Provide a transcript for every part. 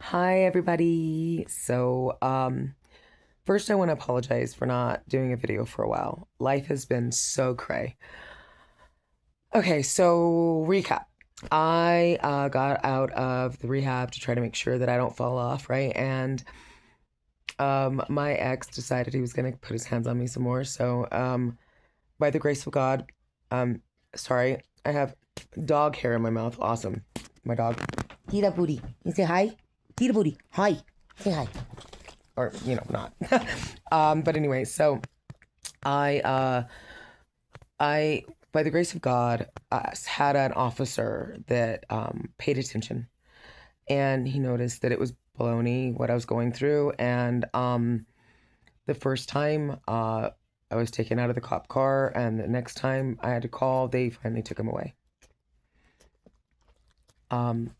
Hi, everybody. First I want to apologize for not doing a video for a while. Life has been so cray. Okay, so recap. I got out of the rehab to try to make sure that I don't fall off, right? And my ex decided he was going to put his hands on me some more. By the grace of God, um, sorry, I have dog hair in my mouth. Awesome. My dog. Tita Booty. You say hi? Tita Booty. Hi. Say hi. Or not. But anyway, so I I by the grace of God had an officer that paid attention, and he noticed that it was baloney what I was going through. And the first time I was taken out of the cop car, and the next time I had to call, they finally took him away. um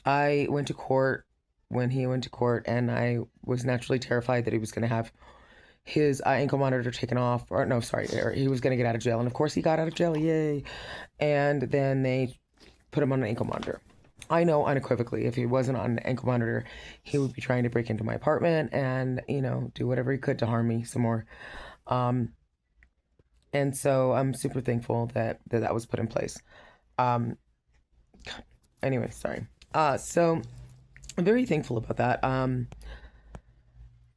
I went to court when he went to court, and I was naturally terrified that he was going to have his ankle monitor taken off, or no, sorry, or he was going to get out of jail. And of course, he got out of jail, yay! And then they put him on an ankle monitor. I know unequivocally, if he wasn't on an ankle monitor, he would be trying to break into my apartment and do whatever he could to harm me some more. Um, and so I'm super thankful that was put in place. Um, anyway, sorry. So I'm very thankful about that.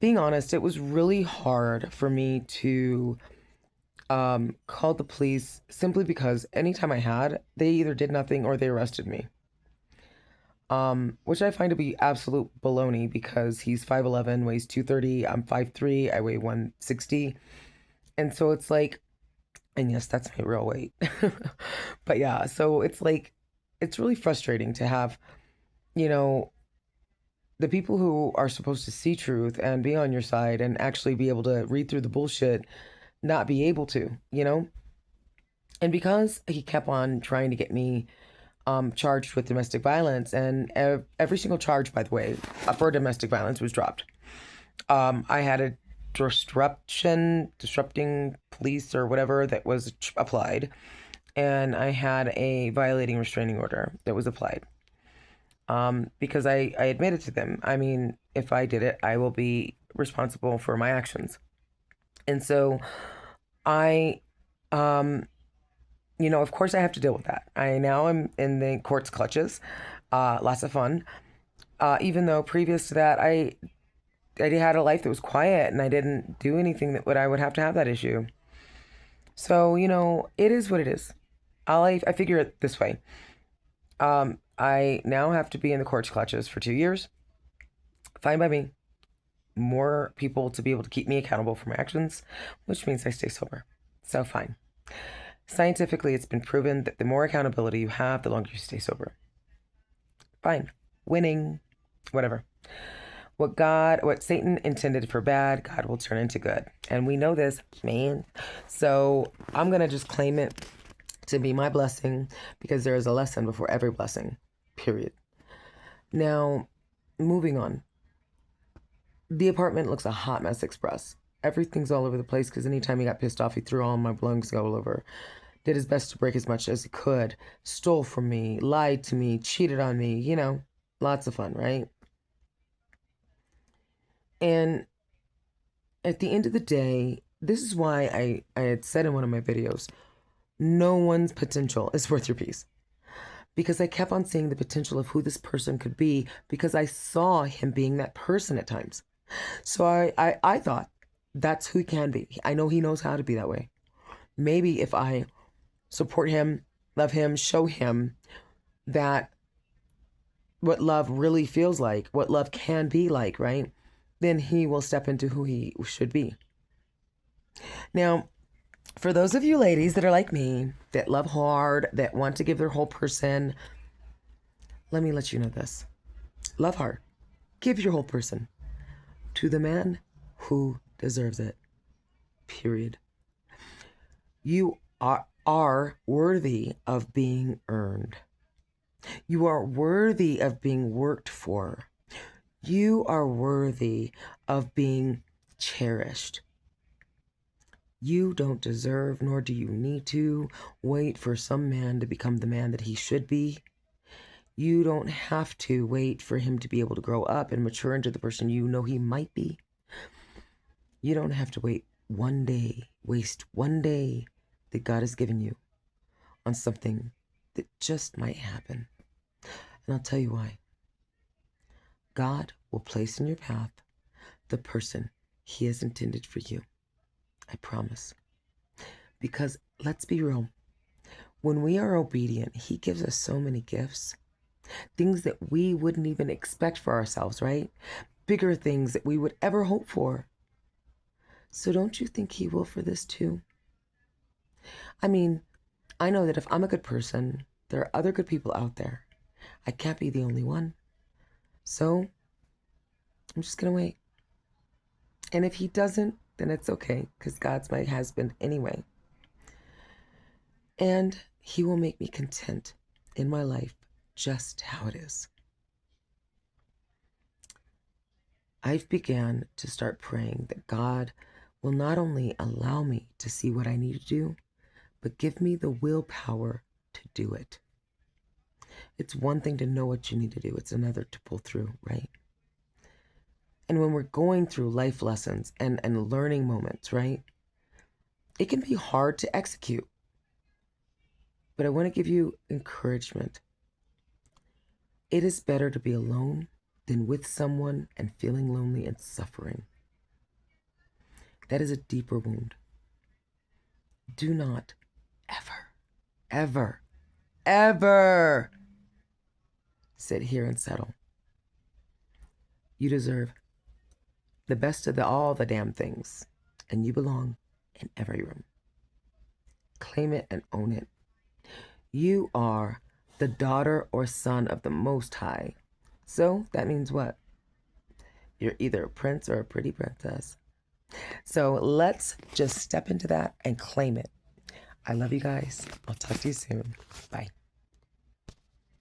Being honest, it was really hard for me to call the police simply because anytime I had, they either did nothing or they arrested me. Which I find to be absolute baloney because he's 5'11", weighs 230, I'm 5'3", I weigh 160. And so it's like, and yes, that's my real weight. But yeah, so it's like, it's really frustrating to have, you know, the people who are supposed to see truth and be on your side and actually be able to read through the bullshit not be able to. And because he kept on trying to get me charged with domestic violence, and every single charge, by the way, for domestic violence was dropped. I had a disrupting police or whatever that was applied, and I had a violating restraining order that was applied. Because I admitted to them. I mean, if I did it, I will be responsible for my actions. And so I, um, of course I have to deal with that. I now am in the court's clutches. Lots of fun. Even though previous to that, I had a life that was quiet and I didn't do anything that would I would have to have that issue. So it is what it is. I figure it this way. I now have to be in the court's clutches for 2 years. Fine by me. More people to be able to keep me accountable for my actions, which means I stay sober. So fine. Scientifically, it's been proven that the more accountability you have, the longer you stay sober. Fine. Winning. Whatever. What Satan intended for bad, God will turn into good. And we know this, man. So I'm going to just claim it to be my blessing because there is a lesson before every blessing, period. Now, moving on. The apartment looks a hot mess express. Everything's all over the place because anytime he got pissed off, he threw all my belongings all over. Did his best to break as much as he could. Stole from me, lied to me, cheated on me, lots of fun, right? And at the end of the day, this is why I had said in one of my videos, no one's potential is worth your peace. Because I kept on seeing the potential of who this person could be because I saw him being that person at times. So I thought that's who he can be. I know he knows how to be that way. Maybe if I support him, love him, show him that what love really feels like, what love can be like, right? Then he will step into who he should be. Now, for those of you ladies that are like me, that love hard, that want to give their whole person, let me let you know this. Love hard. Give your whole person to the man who deserves it. Period. You are worthy of being earned. You are worthy of being worked for. You are worthy of being cherished. You don't deserve, nor do you need to, wait for some man to become the man that he should be. You don't have to wait for him to be able to grow up and mature into the person you know he might be. You don't have to waste one day that God has given you on something that just might happen. And I'll tell you why. God will place in your path the person he has intended for you. I promise. Because let's be real, when we are obedient, he gives us so many gifts, things that we wouldn't even expect for ourselves, right? Bigger things that we would ever hope for. So don't you think he will for this too? I mean, I know that if I'm a good person, there are other good people out there. I can't be the only one. So I'm just going to wait. And if he doesn't, then it's okay, because God's my husband anyway. And he will make me content in my life just how it is. I've began to start praying that God will not only allow me to see what I need to do, but give me the willpower to do it. It's one thing to know what you need to do. It's another to pull through, right? And when we're going through life lessons and learning moments, right? It can be hard to execute. But I want to give you encouragement. It is better to be alone than with someone and feeling lonely and suffering. That is a deeper wound. Do not ever sit here and settle. You deserve the best of all the damn things, and you belong in every room. Claim it and own it. You are the daughter or son of the Most High. So that means what? You're either a prince or a pretty princess. So let's just step into that and claim it. I love you guys. I'll talk to you soon. Bye.